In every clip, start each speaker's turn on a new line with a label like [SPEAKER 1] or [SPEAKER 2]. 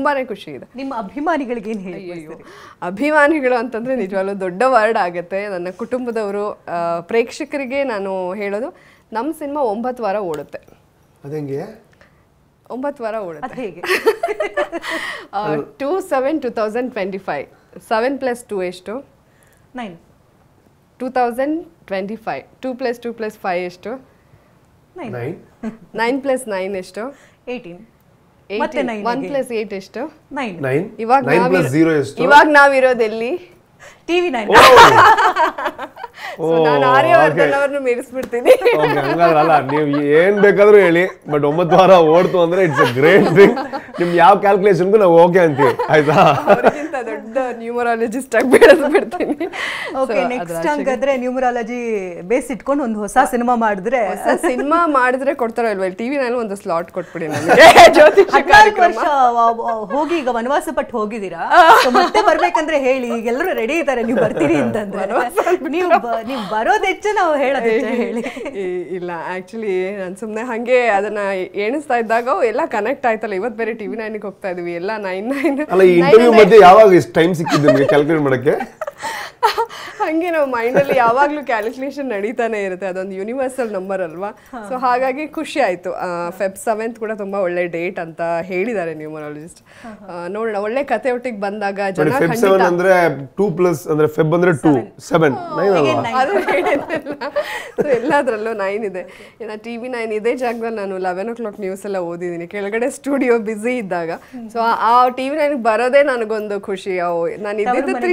[SPEAKER 1] ತುಂಬಾನೇ ಖುಷಿ ಇದೆ.
[SPEAKER 2] ನಿಮ್ಮ ಅಭಿಮಾನಿಗಳಿಗೆ ಏನು ಹೇಳಿ?
[SPEAKER 1] ಅಭಿಮಾನಿಗಳು ಅಂತಂದ್ರೆ ನಿಜವಾಗ್ಲೂ ದೊಡ್ಡ ವರ್ಡ್ ಆಗುತ್ತೆ. ನನ್ನ ಕುಟುಂಬದವರು, ಪ್ರೇಕ್ಷಕರಿಗೆ ನಾನು ಹೇಳೋದು, ನಮ್ಮ ಸಿನಿಮಾ 9 ವಾರ ಓಡುತ್ತೆ.
[SPEAKER 3] ಅದಂಗೆ
[SPEAKER 1] 9 ವಾರ ಓಡುತ್ತೆ.
[SPEAKER 2] ಹೇಗೆ?
[SPEAKER 1] 2/7/2025. 7 + 2 ಎಷ್ಟು?
[SPEAKER 2] 9.
[SPEAKER 1] 2025. 2 + 2 + 5 ಎಷ್ಟು?
[SPEAKER 2] 9.
[SPEAKER 1] 9 + 9 ಎಷ್ಟು?
[SPEAKER 2] 18.
[SPEAKER 1] 1 + 8 ಎಷ್ಟು?
[SPEAKER 2] 9.
[SPEAKER 1] ಇವಾಗ ನಾವಿರೋದೆಲ್ಲಿ?
[SPEAKER 2] ಟಿವಿ 9.
[SPEAKER 1] ನಾನು ಆರ್ಯವರ್ಧನ್ ಅವ್ರನ್ನ ಮೀರಿಸ್ಬಿಡ್ತೀನಿ.
[SPEAKER 3] ಹಂಗಾದ್ರಲ್ಲ, ನೀವು ಏನ್ ಬೇಕಾದ್ರೂ ಹೇಳಿ, ಬಟ್ 9 ವಾರ ಓಡ್ತು ಅಂದ್ರೆ ಇಟ್ಸ್ ಅ ಗ್ರೇಟ್ ಥಿಂಗ್. ನಿಮ್ ಯಾವ ಕ್ಯಾಲ್ಕುಲೇಷನ್ಗೂ ನಾವು ಓಕೆ ಅಂತೀವಿ, ಆಯ್ತಾ?
[SPEAKER 1] ಅವ್ರಿಗಿಂತ ದೊಡ್ಡ ನ್ಯೂಮರಾಲಜಿಸ್ಟ್ ಆಗಿ ಬೆಳೆದ್ಬಿಡ್ತೀನಿ.
[SPEAKER 2] ಓಕೆ, ನೆಕ್ಸ್ಟ್ ಹಂಗಾದ್ರೆ ನ್ಯೂಮರಾಲಜಿ ಬೇಸ್ ಇಟ್ಕೊಂಡು ಒಂದು ಹೊಸ ಸಿನಿಮಾ ಮಾಡಿದ್ರೆ
[SPEAKER 1] ಕೊಡ್ತಾರೋ ಇಲ್ವಾ? ಟಿವಿ ನಲ್ಲಿ ಒಂದು ಸ್ಲಾಟ್ ಕೊಟ್ಬಿಡಿ ನನಗೆ. ಜ್ಯೋತಿಷ
[SPEAKER 2] 14 ವರ್ಷ ಹೋಗಿ ಈಗ ವನವಾಸ ಪಟ್ಟು ಹೋಗಿದ್ದೀರಾ, ಮತ್ತೆ ಬರ್ಬೇಕಂದ್ರೆ ಹೇಳಿ. ಈಗ ಎಲ್ಲರೂ ರೆಡಿ ಇದ್ದಾರೆ, ನೀವು ಬರ್ತೀರಿ ಅಂತಂದ್ರೆ. ನೀವು ಬರೋದು ಹೆಚ್ಚು, ನಾವು ಹೇಳೋದು ಹೇಳಿ.
[SPEAKER 1] ಇಲ್ಲ, ಆಕ್ಚುಲಿ ನಾನು ಸುಮ್ಮನೆ ಹಂಗೆ ಅದನ್ನ ಎಣಿಸ್ತಾ ಇದ್ದಾಗ ಎಲ್ಲ ಕನೆಕ್ಟ್ ಆಯ್ತಲ್ಲ. ಇವತ್ತು ಬೇರೆ ಟಿವಿ 9ಗೆ ಹೋಗ್ತಾ ಇದೀವಿ, ಎಲ್ಲ 9
[SPEAKER 3] ಅಲ್ಲ. ಈ ಇಂಟರ್ವ್ಯೂ ಮಧ್ಯೆ ಯಾವಾಗ ಇಷ್ಟು ಟೈಮ್ ಸಿಕ್ಕಿದ್ದು ನಿಮಗೆ ಕ್ಯಾಲ್ಕುಲೇಟ್ ಮಾಡಕ್ಕೆ?
[SPEAKER 1] ಹಂಗೆ ನಾವು ಮೈಂಡಲ್ಲಿ ಯಾವಾಗಲೂ ಕ್ಯಾಲ್ಕುಲೇಷನ್ ನಡೀತಾನೆ ಇರುತ್ತೆ. ಅದೊಂದು ಯೂನಿವರ್ಸಲ್ ನಂಬರ್ ಅಲ್ವಾ. ಸೊ ಹಾಗಾಗಿ ಖುಷಿ ಆಯಿತು. Feb 7th ಕೂಡ ತುಂಬ ಒಳ್ಳೆ ಡೇಟ್ ಅಂತ ಹೇಳಿದ್ದಾರೆ ನ್ಯೂಮರಾಲಜಿಸ್ಟ್. ನೋಡೋಣ, ಒಳ್ಳೆ ಕತೆ ಒಟ್ಟಿಗೆ ಬಂದಾಗ ಜನ
[SPEAKER 3] Feb 7 ಅಂದ್ರೆ 2+ ಅಂದ್ರೆ ಫೆಬ್ ಅಂದ್ರೆ 2 7 9 ಅಲ್ವಾ?
[SPEAKER 1] ಅದು ಹೇಳಿದ್ನಲ್ಲ. ಸೊ ಎಲ್ಲದರಲ್ಲೂ 9 ಇದೆ. ಇನ್ನು TV 9 ಇದೇ ಜಾಗದಲ್ಲಿ ನಾನು 11 o'clock ನ್ಯೂಸ್ ಎಲ್ಲ ಓದಿದ್ದೀನಿ, ಕೆಳಗಡೆ ಸ್ಟುಡಿಯೋ ಬ್ಯುಸಿ ಇದ್ದಾಗ. ಸೊ ಆ TV 9ಗೆ ಬರೋದೇ ನನಗೊಂದು ಖುಷಿ. ನಾನು ಇದ್ದಿದ್ದು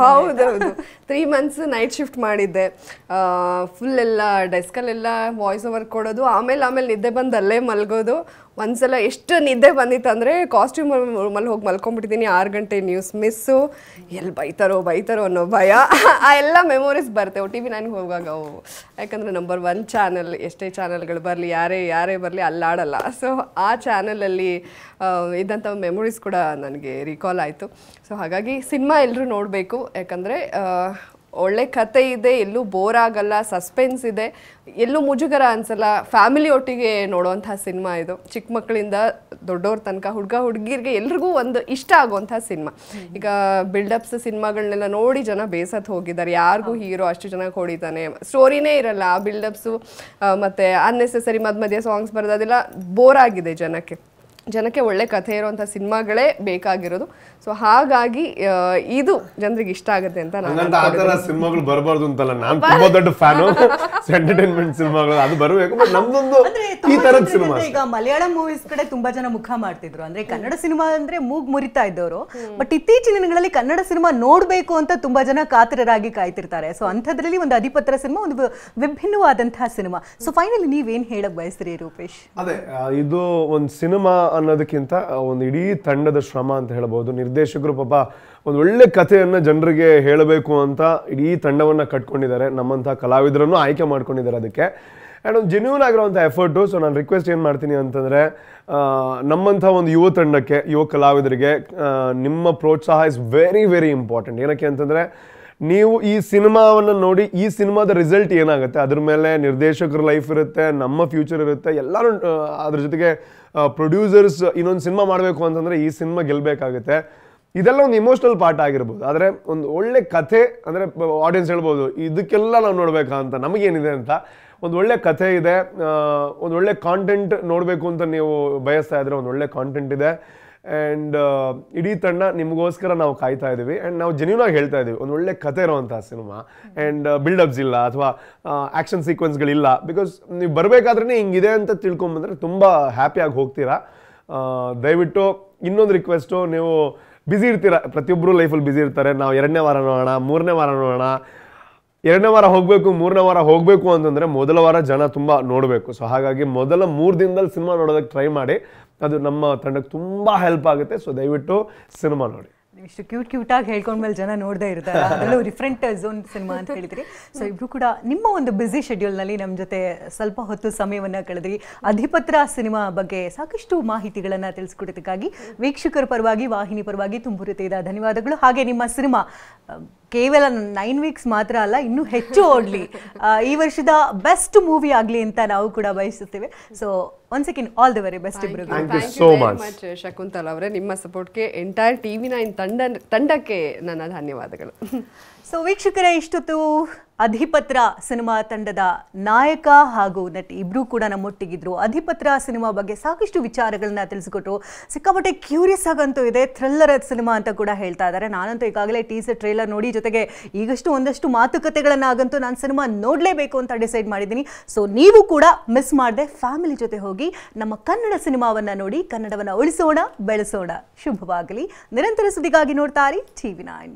[SPEAKER 1] ಹೌದೌದು 3 months ನೈಟ್ ಶಿಫ್ಟ್ ಮಾಡಿದ್ದೆ. ಫುಲ್ ಎಲ್ಲ ಡೆಸ್ಕಲ್ಲೆಲ್ಲ ವಾಯ್ಸ್ ಓವರ್ ಕೊಡೋದು, ಆಮೇಲೆ ನಿದ್ದೆ ಬಂದು ಅಲ್ಲೇ ಮಲ್ಗೋದು. ಒಂದ್ಸಲ ಎಷ್ಟು ನಿದ್ದೆ ಬಂದಿತ್ತು ಅಂದರೆ ಕಾಸ್ಟ್ಯೂಮ್ ರೂಮಲ್ಲಿ ಹೋಗಿ ಮಲ್ಕೊಂಡ್ಬಿಟ್ಟಿದ್ದೀನಿ. 6 ಗಂಟೆ ನ್ಯೂಸ್ ಮಿಸ್ಸು, ಎಲ್ಲಿ ಬೈತಾರೋ ಅನ್ನೋ ಭಯ. ಆ ಎಲ್ಲ ಮೆಮೊರೀಸ್ ಬರುತ್ತೆ TV 9ಗೆ ಹೋಗುವಾಗ. ಯಾಕಂದರೆ ನಂಬರ್ 1 ಚಾನಲ್, ಎಷ್ಟೇ ಚಾನಲ್ಗಳು ಬರಲಿ, ಯಾರೇ ಬರಲಿ ಅಲ್ಲಾಡಲ್ಲ. ಸೊ ಆ ಚಾನಲಲ್ಲಿ ಇದ್ದಂಥ ಮೆಮೊರೀಸ್ ಕೂಡ ನನಗೆ ರಿಕಾಲ್ ಆಯಿತು. ಸೊ ಹಾಗಾಗಿ ಸಿನಿಮಾ ಎಲ್ಲರೂ ನೋಡಬೇಕು. ಯಾಕಂದರೆ ಒಳ್ಳೆ ಕತೆ ಇದೆ, ಎಲ್ಲೂ ಬೋರ್ ಆಗಲ್ಲ, ಸಸ್ಪೆನ್ಸ್ ಇದೆ, ಎಲ್ಲೂ ಮುಜುಗರ ಅನ್ಸಲ್ಲ. ಫ್ಯಾಮಿಲಿ ಒಟ್ಟಿಗೆ ನೋಡುವಂಥ ಸಿನಿಮಾ ಇದು. ಚಿಕ್ಕ ಮಕ್ಕಳಿಂದ ದೊಡ್ಡವ್ರ ತನಕ, ಹುಡುಗಿರಿಗೆ ಎಲ್ರಿಗೂ ಒಂದು ಇಷ್ಟ ಆಗುವಂಥ ಸಿನಿಮಾ. ಈಗ ಬಿಲ್ಡಪ್ಸ್ ಸಿನಿಮಾಗಳನ್ನೆಲ್ಲ ನೋಡಿ ಜನ ಬೇಸತ್ತು ಹೋಗಿದ್ದಾರೆ. ಯಾರಿಗೂ ಹೀರೋ ಅಷ್ಟು ಚೆನ್ನಾಗಿ ಹೊಡಿತಾನೆ, ಸ್ಟೋರಿನೇ ಇರಲ್ಲ. ಆ ಬಿಲ್ಡಪ್ಸು ಮತ್ತು ಅನ್ನೆಸೆಸರಿ ಮಧ್ಯ ಸಾಂಗ್ಸ್ ಬರೋದು, ಅದೆಲ್ಲ ಬೋರ್ ಆಗಿದೆ ಜನಕ್ಕೆ ಒಳ್ಳೆ ಕಥೆ ಇರುವಂಥ ಸಿನಿಮಾಗಳೇ ಬೇಕಾಗಿರೋದು. ಸೊ ಹಾಗಾಗಿ ಇದು ಜನರಿಗೆ ಇಷ್ಟ ಆಗುತ್ತೆ ಅಂತ ನಾನು
[SPEAKER 3] ಸಿನಿಮಾಗಳು ಬರಬಾರ್ದು ಅಂತಲ್ಲ, ನಾನು ತುಂಬಾ ದೊಡ್ಡ ಫ್ಯಾನು ಎಂಟರ್ಟೈನ್ಮೆಂಟ್ ಸಿನಿಮಾಗಳು. ಅದು ಬರಬೇಕು, ಬಟ್ ನಮ್ದೊಂದು ಈ ತರದ ಸಿನಿಮಾ.
[SPEAKER 2] ಈಗ ಮಲಯಾಳಂ ಮೂವೀಸ್ ಕಡೆ ತುಂಬಾ ಜನ ಮುಖ ಮಾಡ್ತಿದ್ರು, ಅಂದ್ರೆ ಕನ್ನಡ ಸಿನಿಮಾ ಅಂದ್ರೆ ಮೂಗ್ ಮುರಿತಾ ಇದ್ದವರು. ಬಟ್ ಇತ್ತೀಚಿನ ದಿನಗಳಲ್ಲಿ ಕನ್ನಡ ಸಿನಿಮಾ ನೋಡ್ಬೇಕು ಅಂತ ತುಂಬಾ ಜನ ಕಾತರರಾಗಿ ಕಾಯ್ತಿರ್ತಾರೆ. ಸೊ ಅಂಥದ್ರಲ್ಲಿ ಒಂದು ಅಧಿಪತ್ರ ಸಿನಿಮಾ ಒಂದು ವಿಭಿನ್ನವಾದಂತಹ ಸಿನಿಮಾ. ಸೊ ಫೈನಲಿ ನೀವೇನ್ ಹೇಳಕ್ ಬಯಸ್ತೀರಿ ರೂಪೇಶ್?
[SPEAKER 3] ಅದೇ, ಇದು ಒಂದು ಸಿನಿಮಾ ಅನ್ನೋದಕ್ಕಿಂತ ಒಂದು ಇಡೀ ತಂಡದ ಶ್ರಮ ಅಂತ ಹೇಳ್ಬೋದು. ನಿರ್ದೇಶಕರು ಪಾಪ ಒಂದು ಒಳ್ಳೆ ಕಥೆಯನ್ನು ಜನರಿಗೆ ಹೇಳಬೇಕು ಅಂತ ಇಡೀ ತಂಡವನ್ನು ಕಟ್ಕೊಂಡಿದ್ದಾರೆ. ನಮ್ಮಂಥ ಕಲಾವಿದರನ್ನು ಆಯ್ಕೆ ಮಾಡ್ಕೊಂಡಿದ್ದಾರೆ ಅದಕ್ಕೆ. ಆ್ಯಂಡ್ ಒಂದು ಜೆನ್ಯೂನ್ ಆಗಿರೋವಂಥ ಎಫರ್ಟು. ಸೊ ನಾನು ರಿಕ್ವೆಸ್ಟ್ ಏನು ಮಾಡ್ತೀನಿ ಅಂತಂದರೆ, ನಮ್ಮಂಥ ಒಂದು ಯುವ ತಂಡಕ್ಕೆ, ಯುವ ಕಲಾವಿದರಿಗೆ ನಿಮ್ಮ ಪ್ರೋತ್ಸಾಹ ಇಸ್ ವೆರಿ ವೆರಿ ಇಂಪಾರ್ಟೆಂಟ್. ಏನಕ್ಕೆ ಅಂತಂದರೆ, ನೀವು ಈ ಸಿನಿಮಾವನ್ನು ನೋಡಿ, ಈ ಸಿನಿಮಾದ ರಿಸಲ್ಟ್ ಏನಾಗುತ್ತೆ ಅದ್ರ ಮೇಲೆ ನಿರ್ದೇಶಕರ ಲೈಫ್ ಇರುತ್ತೆ, ನಮ್ಮ ಫ್ಯೂಚರ್ ಇರುತ್ತೆ, ಎಲ್ಲರೂ ಅದ್ರ ಜೊತೆಗೆ ಪ್ರೊಡ್ಯೂಸರ್ಸ್ ಇನ್ನೊಂದು ಸಿನಿಮಾ ಮಾಡಬೇಕು ಅಂತಂದರೆ ಈ ಸಿನಿಮಾ ಗೆಲ್ಲಬೇಕಾಗುತ್ತೆ. ಇದೆಲ್ಲ ಒಂದು ಇಮೋಷ್ನಲ್ ಪಾರ್ಟ್ ಆಗಿರ್ಬೋದು. ಆದರೆ ಒಂದು ಒಳ್ಳೆ ಕಥೆ ಅಂದರೆ ಆಡಿಯನ್ಸ್ ಹೇಳ್ಬೋದು ಇದಕ್ಕೆಲ್ಲ ನಾವು ನೋಡಬೇಕಾ ಅಂತ, ನಮಗೇನಿದೆ ಅಂತ. ಒಂದು ಒಳ್ಳೆ ಕಥೆ ಇದೆ, ಒಂದು ಒಳ್ಳೆ ಕಾಂಟೆಂಟ್ ನೋಡಬೇಕು ಅಂತ ನೀವು ಬಯಸ್ತಾ ಇದ್ರೆ ಒಂದು ಒಳ್ಳೆ ಕಾಂಟೆಂಟ್ ಇದೆ. ಆ್ಯಂಡ್ ಇಡೀ ತಂಡ ನಿಮಗೋಸ್ಕರ ನಾವು ಕಾಯ್ತಾ ಇದ್ದೀವಿ. ಆ್ಯಂಡ್ ನಾವು ಜೆನ್ಯೂನ್ ಆಗಿ ಹೇಳ್ತಾ ಇದ್ದೀವಿ, ಒಂದು ಒಳ್ಳೆ ಕತೆ ಇರೋವಂಥ ಸಿನಿಮಾ. ಆ್ಯಂಡ್ ಬಿಲ್ಡಪ್ಸ್ ಇಲ್ಲ ಅಥವಾ ಆ್ಯಕ್ಷನ್ ಸೀಕ್ವೆನ್ಸ್ಗಳಿಲ್ಲ. ಬಿಕಾಸ್ ನೀವು ಬರಬೇಕಾದ್ರೆ ಹಿಂಗಿದೆ ಅಂತ ತಿಳ್ಕೊಂಬಂದರೆ ತುಂಬ ಹ್ಯಾಪಿಯಾಗಿ ಹೋಗ್ತೀರಾ. ದಯವಿಟ್ಟು ಇನ್ನೊಂದು ರಿಕ್ವೆಸ್ಟು, ನೀವು ಬ್ಯುಸಿ ಇರ್ತೀರಾ, ಪ್ರತಿಯೊಬ್ಬರು ಲೈಫಲ್ಲಿ ಬ್ಯುಸಿ ಇರ್ತಾರೆ. ನಾವು 2ನೇ ವಾರ ನೋಡೋಣ, 3ನೇ ವಾರ ನೋಡೋಣ, 2ನೇ ವಾರ ಹೋಗಬೇಕು, 3ನೇ ವಾರ ಹೋಗಬೇಕು ಅಂತಂದರೆ ಮೊದಲ ವಾರ ಜನ ತುಂಬ ನೋಡಬೇಕು. ಸೊ ಹಾಗಾಗಿ ಮೊದಲ 3 ದಿನದಲ್ಲಿ ಸಿನಿಮಾ ನೋಡೋದಕ್ಕೆ ಟ್ರೈ ಮಾಡಿ. ಅದು ನಮ್ಮ ತಂಡಕ್ಕೆ ತುಂಬ ಹೆಲ್ಪ್ ಆಗುತ್ತೆ. ಸೊ ದಯವಿಟ್ಟು ಸಿನಿಮಾ ನೋಡಿ.
[SPEAKER 2] ಇಷ್ಟು ಕ್ಯೂಟಾಗಿ ಹೇಳ್ಕೊಂಡ್ಮೇಲೆ ಜನ ನೋಡದೇ ಇರ್ತಾರೆ. ಅದರಲ್ಲೂ ಡಿಫ್ರೆಂಟ್ ಝೋನ್ ಸಿನಿಮಾ ಅಂತ ಹೇಳಿದ್ರಿ. ಸೊ ಇಬ್ರು ಕೂಡ ನಿಮ್ಮ ಒಂದು ಬ್ಯುಸಿ ಶೆಡ್ಯೂಲ್ನಲ್ಲಿ ನಮ್ಮ ಜೊತೆ ಸ್ವಲ್ಪ ಹೊತ್ತು ಸಮಯವನ್ನು ಕಳೆದ್ರಿ. ಅಧಿಪತ್ರ ಸಿನಿಮಾ ಬಗ್ಗೆ ಸಾಕಷ್ಟು ಮಾಹಿತಿಗಳನ್ನು ತಿಳಿಸ್ಕೊಡೋದಕ್ಕಾಗಿ ವೀಕ್ಷಕರ ಪರವಾಗಿ, ವಾಹಿನಿ ಪರವಾಗಿ ತುಂಬ ಹೃದಯದ ಧನ್ಯವಾದಗಳು. ಹಾಗೆ ನಿಮ್ಮ ಸಿನಿಮಾ ಕೇವಲ 9 ವೀಕ್ಸ್ ಮಾತ್ರ ಅಲ್ಲ, ಇನ್ನೂ ಹೆಚ್ಚು ಓಡಲಿ, ಈ ವರ್ಷದ ಬೆಸ್ಟ್ ಮೂವಿ ಆಗಲಿ ಅಂತ ನಾವು ಕೂಡ ಬಯಸುತ್ತೇವೆ. So once again all the very best ಇಬ್ರಿಗೂ.
[SPEAKER 3] Thank you so much.
[SPEAKER 1] Shakuntala ಅವರೇ, ನಿಮ್ಮ ಸಪೋರ್ಟ್ಗೆ ಎಂಟೈರ್ TV9 ತಂಡಕ್ಕೆ ನನ್ನ ಧನ್ಯವಾದಗಳು.
[SPEAKER 2] ಸೊ ವೀಕ್ಷಕರೇ, ಇಷ್ಟೊತ್ತು ಅಧಿಪತ್ರ ಸಿನಿಮಾ ತಂಡದ ನಾಯಕ ಹಾಗೂ ನಟಿ ಇಬ್ರು ಕೂಡ ನಮ್ಮೊಟ್ಟಿಗಿದ್ರು. ಅಧಿಪತ್ರ ಸಿನಿಮಾ ಬಗ್ಗೆ ಸಾಕಷ್ಟು ವಿಚಾರಗಳನ್ನ ತಿಳಿಸಿಕೊಟ್ರು. ಸಿಕ್ಕಾಪಟ್ಟೆ ಕ್ಯೂರಿಯಸ್ ಆಗಂತೂ ಇದೆ, ಥ್ರಿಲ್ಲರ್ ಸಿನಿಮಾ ಅಂತ ಕೂಡ ಹೇಳ್ತಾ ಇದ್ದಾರೆ. ನಾನಂತೂ ಈಗಾಗಲೇ ಟೀಸರ್ ಟ್ರೇಲರ್ ನೋಡಿ, ಜೊತೆಗೆ ಈಗಷ್ಟು ಒಂದಷ್ಟು ಮಾತುಕತೆಗಳನ್ನಾಗಂತೂ ನಾನು ಸಿನಿಮಾ ನೋಡಲೇಬೇಕು ಅಂತ ಡಿಸೈಡ್ ಮಾಡಿದ್ದೀನಿ. ಸೊ ನೀವು ಕೂಡ ಮಿಸ್ ಮಾಡದೆ ಫ್ಯಾಮಿಲಿ ಜೊತೆ ಹೋಗಿ ನಮ್ಮ ಕನ್ನಡ ಸಿನಿಮಾವನ್ನ ನೋಡಿ, ಕನ್ನಡವನ್ನ ಉಳಿಸೋಣ, ಬೆಳೆಸೋಣ. ಶುಭವಾಗಲಿ. ನಿರಂತರ ಸುದ್ದಿಗಾಗಿ ನೋಡ್ತಾ ಇರಿ TV9.